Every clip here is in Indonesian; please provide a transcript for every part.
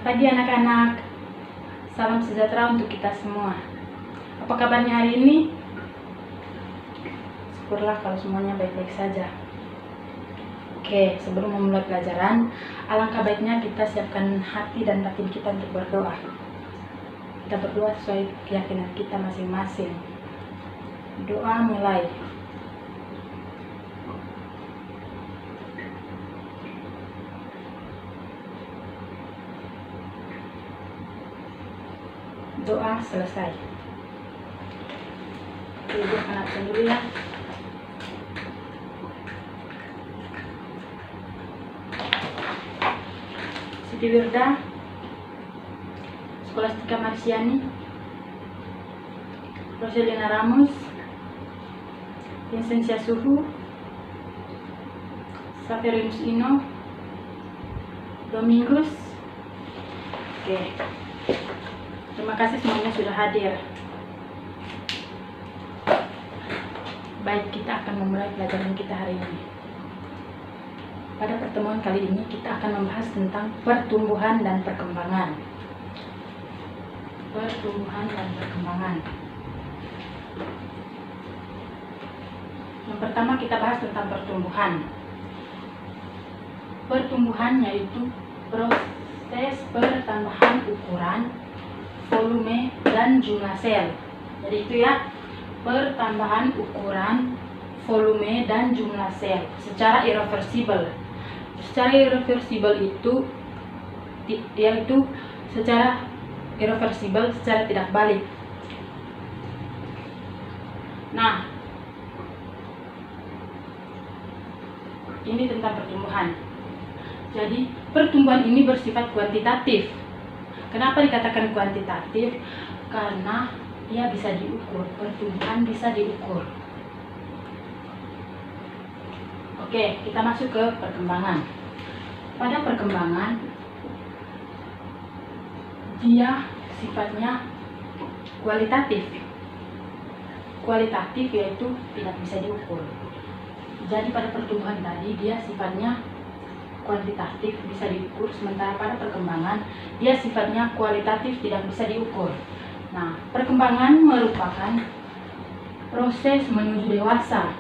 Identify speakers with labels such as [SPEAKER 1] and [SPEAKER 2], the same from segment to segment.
[SPEAKER 1] Selamat pagi anak-anak. Salam sejahtera untuk kita semua. Apa kabarnya hari ini? Syukurlah kalau semuanya baik-baik saja. Oke, sebelum memulai pelajaran, alangkah baiknya kita siapkan hati dan batin kita untuk berdoa. Kita berdoa sesuai keyakinan kita masing-masing. Doa mulai. Doa selesai. Ibu anak dulu ya. Siti Wirda, Skolastika Marsiani, Roselina Ramos, Vincentia Suhu, Saverinus Ino, Domingus. Oke. Terima kasih semuanya sudah hadir. Baik, kita akan memulai pelajaran kita hari ini. Pada pertemuan kali ini kita akan membahas tentang pertumbuhan dan perkembangan. Pertumbuhan dan perkembangan. Yang pertama kita bahas tentang pertumbuhan. Pertumbuhan yaitu proses pertambahan ukuran, volume, dan jumlah sel. Jadi itu ya, pertambahan ukuran, volume, dan jumlah sel secara irreversibel. Secara irreversibel itu yaitu secara irreversibel, secara tidak balik. Nah, ini tentang pertumbuhan. Jadi pertumbuhan ini bersifat kuantitatif. Kenapa dikatakan kuantitatif? Karena dia bisa diukur, pertumbuhan bisa diukur. Oke, kita masuk ke perkembangan. Pada perkembangan, dia sifatnya kualitatif. Kualitatif yaitu tidak bisa diukur. Jadi pada pertumbuhan tadi dia sifatnya kuantitatif, bisa diukur, sementara pada perkembangan dia sifatnya kualitatif, tidak bisa diukur. Nah, perkembangan merupakan proses menuju dewasa.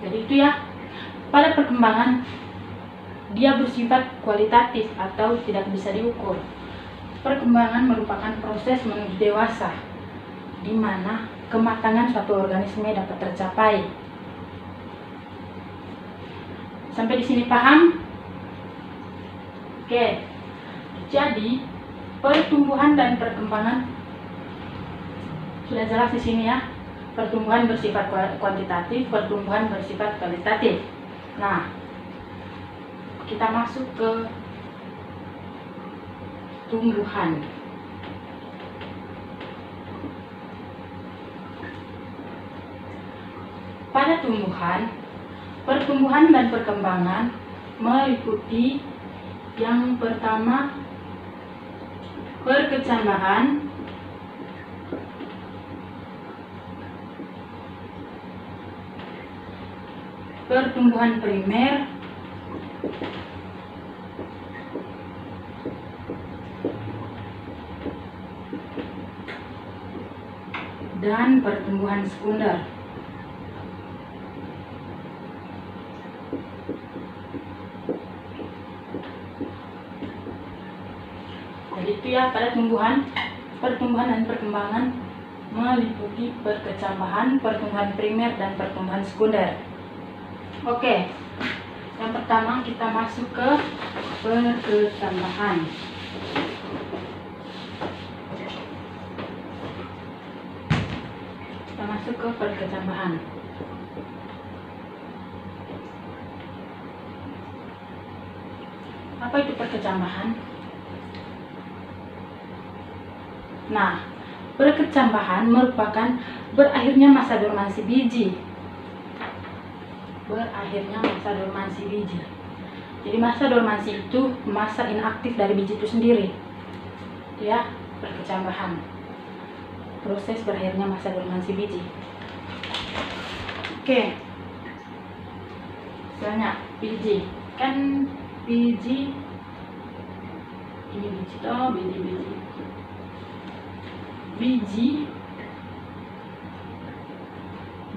[SPEAKER 1] Jadi itu ya, pada perkembangan dia bersifat kualitatif atau tidak bisa diukur. Perkembangan merupakan proses menuju dewasa, di mana kematangan suatu organisme dapat tercapai. Sampai di sini paham? Oke. Jadi pertumbuhan dan perkembangan sudah jelas di sini ya. Pertumbuhan bersifat kuantitatif, pertumbuhan bersifat kualitatif. Nah, kita masuk ke tumbuhan. Pada tumbuhan, pertumbuhan dan perkembangan meliputi yang pertama perkecambahan, pertumbuhan primer, dan pertumbuhan sekunder. Jadi itu ya, pada pertumbuhan dan perkembangan meliputi perkecambahan, pertumbuhan primer, dan pertumbuhan sekunder. Oke, yang pertama kita masuk ke perkecambahan. Kita masuk ke perkecambahan. Apa itu perkecambahan? Nah, perkecambahan merupakan berakhirnya masa dormansi biji. Berakhirnya masa dormansi biji. Jadi masa dormansi itu masa inaktif dari biji itu sendiri. Ya, perkecambahan. Proses berakhirnya masa dormansi biji. Oke, misalnya biji, kan biji ini biji toh, biji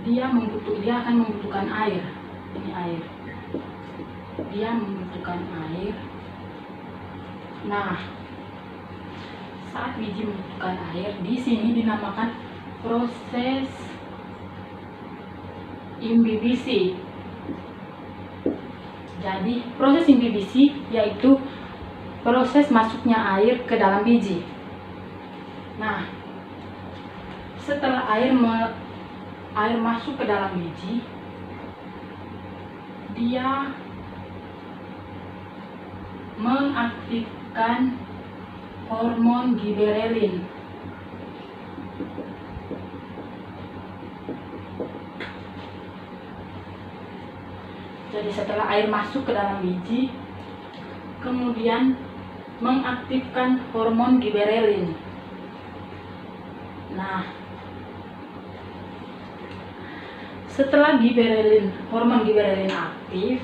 [SPEAKER 1] dia akan membutuhkan air. Ini air, dia membutuhkan air. Nah, saat biji membutuhkan air, di sini dinamakan proses imbibisi. Jadi proses imbibisi yaitu proses masuknya air ke dalam biji. Nah, setelah air masuk ke dalam biji, dia mengaktifkan hormon giberelin. Jadi setelah air masuk ke dalam biji, kemudian mengaktifkan hormon giberelin. Nah, setelah hormon giberelin aktif,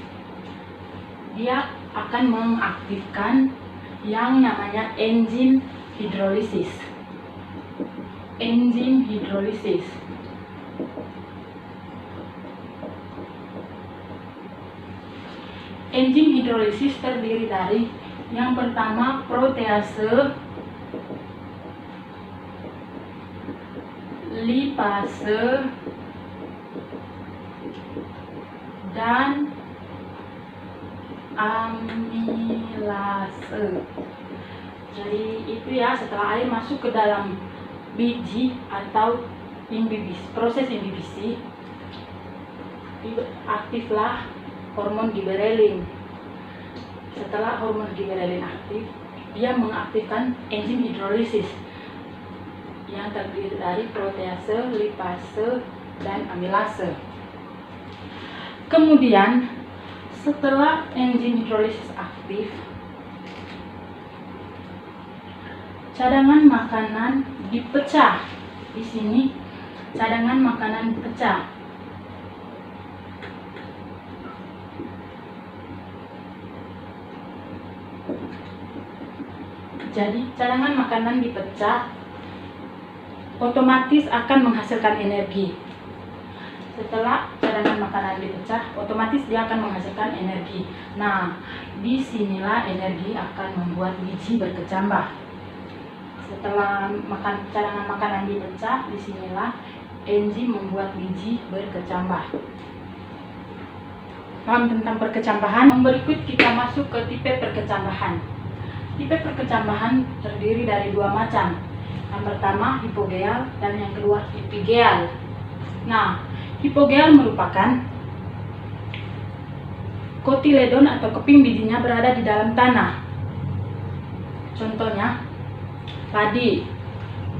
[SPEAKER 1] dia akan mengaktifkan yang namanya enzim hidrolisis. Enzim hidrolisis. Enzim hidrolisis terdiri dari yang pertama protease, lipase, dan amilase. Jadi itu ya, setelah air masuk ke dalam biji atau proses imbibisi, aktiflah hormon giberelin. Setelah hormon giberelin aktif, dia mengaktifkan enzim hidrolisis yang terdiri dari protease, lipase, dan amilase. Kemudian setelah enzim hidrolisis aktif, cadangan makanan dipecah. Di sini cadangan makanan dipecah. Jadi cadangan makanan dipecah, otomatis akan menghasilkan energi. Setelah cadangan makanan dipecah, otomatis dia akan menghasilkan energi. Nah, disinilah energi akan membuat biji berkecambah. Setelah cadangan makanan dipecah, disinilah enzim membuat biji berkecambah. Paham tentang perkecambahan? Berikut kita masuk ke tipe perkecambahan. Tipe perkecambahan terdiri dari dua macam. Yang pertama hipogeal dan yang kedua epigeal. Nah, hipogeal merupakan kotiledon atau keping bijinya berada di dalam tanah. Contohnya padi,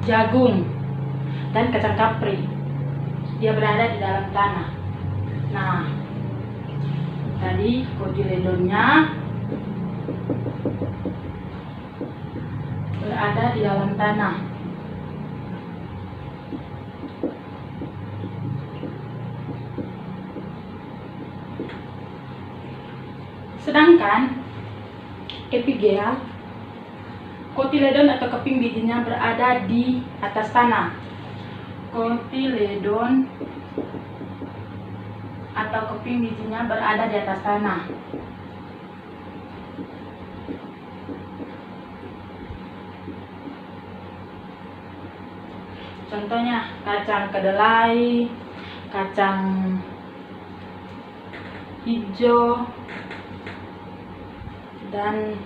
[SPEAKER 1] jagung, dan kacang kapri. Dia berada di dalam tanah. Nah, tadi kotiledonnya berada di dalam tanah. Sedangkan epigeal, kotiledon atau keping bijinya berada di atas tanah. Kotiledon atau keping bijinya berada di atas tanah. Contohnya kacang kedelai, kacang hijau, dan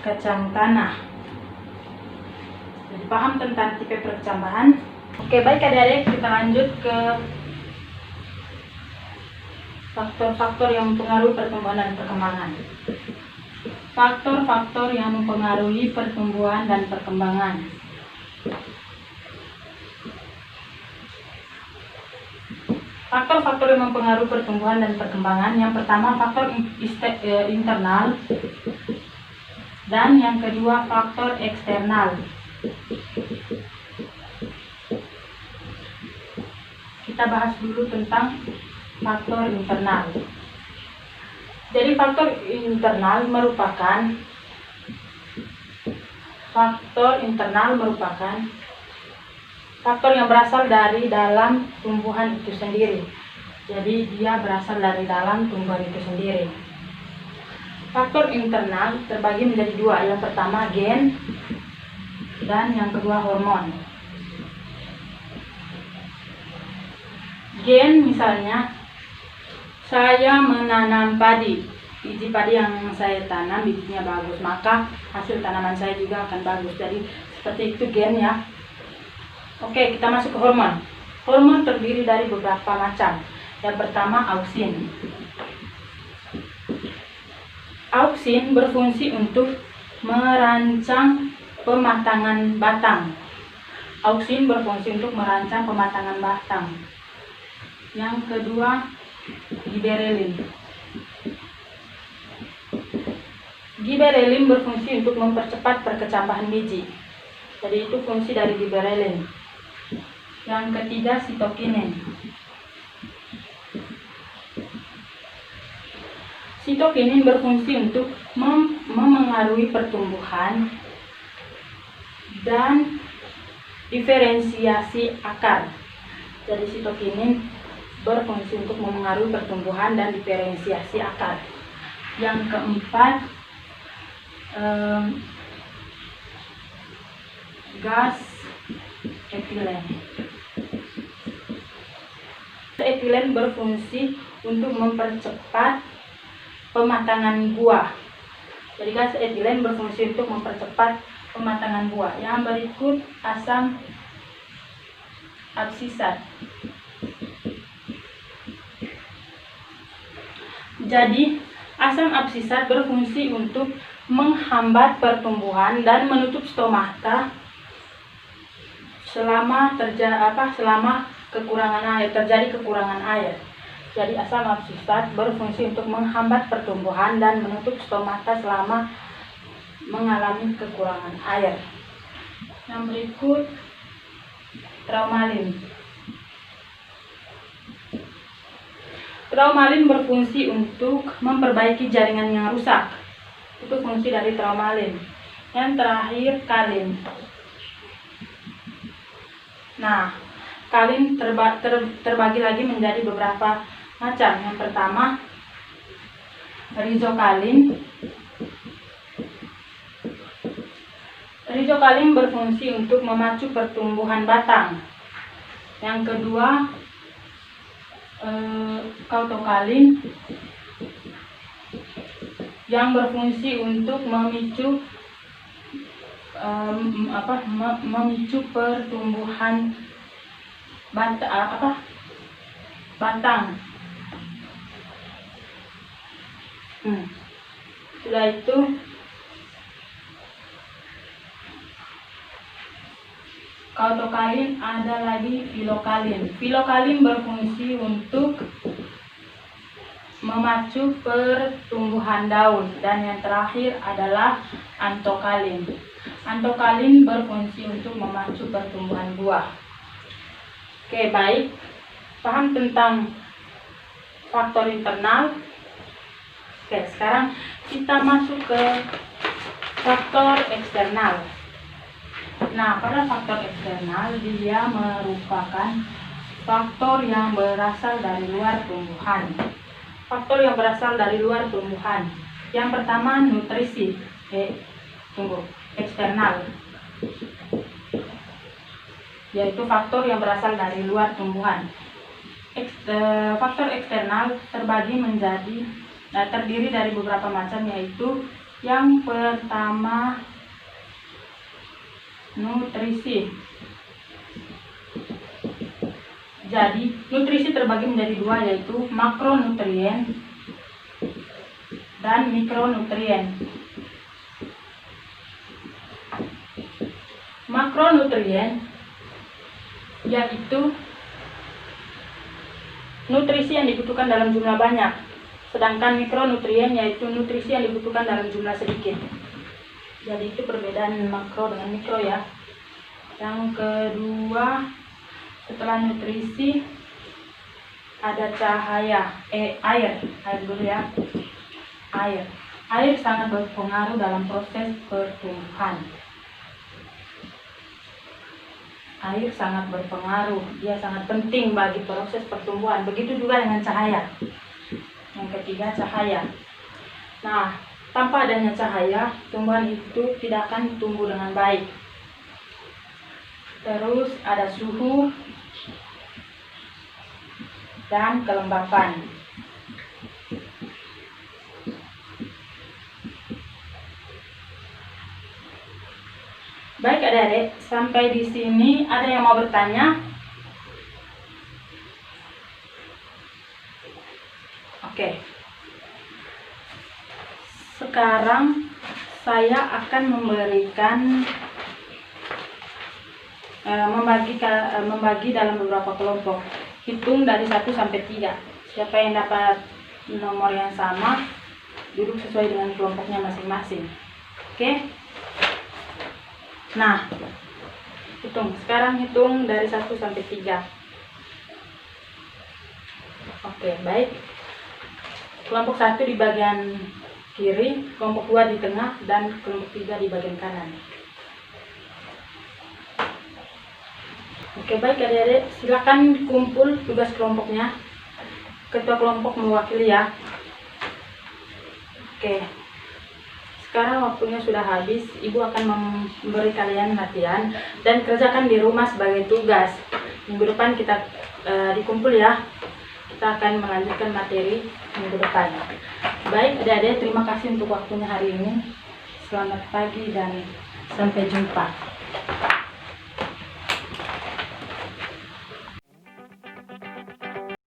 [SPEAKER 1] kacang tanah. Jadi paham tentang tipe perkecambahan? Oke, baik adik-adik, kita lanjut ke faktor-faktor yang mempengaruhi pertumbuhan dan perkembangan. Faktor-faktor yang mempengaruhi pertumbuhan dan perkembangan. Faktor-faktor yang mempengaruhi pertumbuhan dan perkembangan, yang pertama faktor internal dan yang kedua faktor eksternal. kita bahas dulu tentang faktor internal. Jadi faktor internal merupakan faktor yang berasal dari dalam tumbuhan itu sendiri. Jadi dia berasal dari dalam tumbuhan itu sendiri. Faktor internal terbagi menjadi dua. Yang pertama gen dan yang kedua hormon. Gen misalnya saya menanam padi, biji padi yang saya tanam bijinya bagus, maka hasil tanaman saya juga akan bagus. Jadi seperti itu gen ya. Oke, kita masuk ke hormon. Hormon terdiri dari beberapa macam. Yang pertama auksin. Auksin berfungsi untuk merancang pematangan batang. Auksin berfungsi untuk merancang pematangan batang. Yang kedua, giberelin. Giberelin berfungsi untuk mempercepat perkecambahan biji. Jadi itu fungsi dari giberelin. Yang ketiga, sitokinin. Sitokinin berfungsi untuk memengaruhi pertumbuhan dan diferensiasi akar. Jadi sitokinin berfungsi untuk memengaruhi pertumbuhan dan diferensiasi akar. Yang keempat, gas etilen. Etilen berfungsi untuk mempercepat pematangan buah. Jadi gas etilen berfungsi untuk mempercepat pematangan buah. Yang berikut asam absisat. Jadi asam absisat berfungsi untuk menghambat pertumbuhan dan menutup stomata selama terjadi kekurangan air. Jadi asam absisat berfungsi untuk menghambat pertumbuhan dan menutup stomata selama mengalami kekurangan air. Yang berikut traumalin. Traumalin berfungsi untuk memperbaiki jaringan yang rusak. Itu fungsi dari traumalin. Yang terakhir kalin. Nah, kalin terbagi lagi menjadi beberapa macam. Yang pertama, rizokalin. Rizokalin berfungsi untuk memacu pertumbuhan batang. Yang kedua, kautokalin yang berfungsi untuk memicu pertumbuhan batang. Setelah itu kautokalin, ada lagi filokalin. Filokalin berfungsi untuk memacu pertumbuhan daun. Dan yang terakhir adalah antokalin. Antokalin berfungsi untuk memacu pertumbuhan buah. Oke, baik. Paham tentang faktor internal? Oke, sekarang kita masuk ke faktor eksternal. Nah, pada faktor eksternal, dia merupakan faktor yang berasal dari luar tumbuhan. Faktor yang berasal dari luar tumbuhan. Yang pertama, nutrisi. Eksternal. Yaitu faktor yang berasal dari luar tumbuhan. Faktor eksternal terdiri dari beberapa macam, yaitu yang pertama, nutrisi. Jadi nutrisi terbagi menjadi dua, yaitu makronutrien dan mikronutrien. Makronutrien yaitu nutrisi yang dibutuhkan dalam jumlah banyak, sedangkan mikronutrien yaitu nutrisi yang dibutuhkan dalam jumlah sedikit. Jadi itu perbedaan makro dengan mikro ya. Yang kedua, setelah nutrisi ada cahaya, air dulu ya. Air sangat berpengaruh dalam proses pertumbuhan. Air sangat berpengaruh, dia sangat penting bagi proses pertumbuhan. Begitu juga dengan cahaya. Yang ketiga, cahaya. Nah, tanpa adanya cahaya, tumbuhan itu tidak akan tumbuh dengan baik. Terus ada suhu dan kelembapan. Baik adik-adik, sampai di sini ada yang mau bertanya? Oke. Sekarang saya akan memberikan membagi dalam beberapa kelompok. Hitung dari 1 sampai 3. Siapa yang dapat nomor yang sama, duduk sesuai dengan kelompoknya masing-masing. Oke? Nah, sekarang hitung dari 1 sampai 3. Oke, baik. Kelompok 1 di bagian kiri, kelompok 2 di tengah, dan kelompok 3 di bagian kanan. Oke, baik adik-adik, silakan kumpul tugas kelompoknya. Ketua kelompok mewakili ya. Oke. Sekarang waktunya sudah habis, Ibu akan memberi kalian latihan dan kerjakan di rumah sebagai tugas. Minggu depan kita dikumpul ya. Kita akan melanjutkan materi minggu depan. Baik adik-adik, terima kasih untuk waktunya hari ini. Selamat pagi dan sampai jumpa.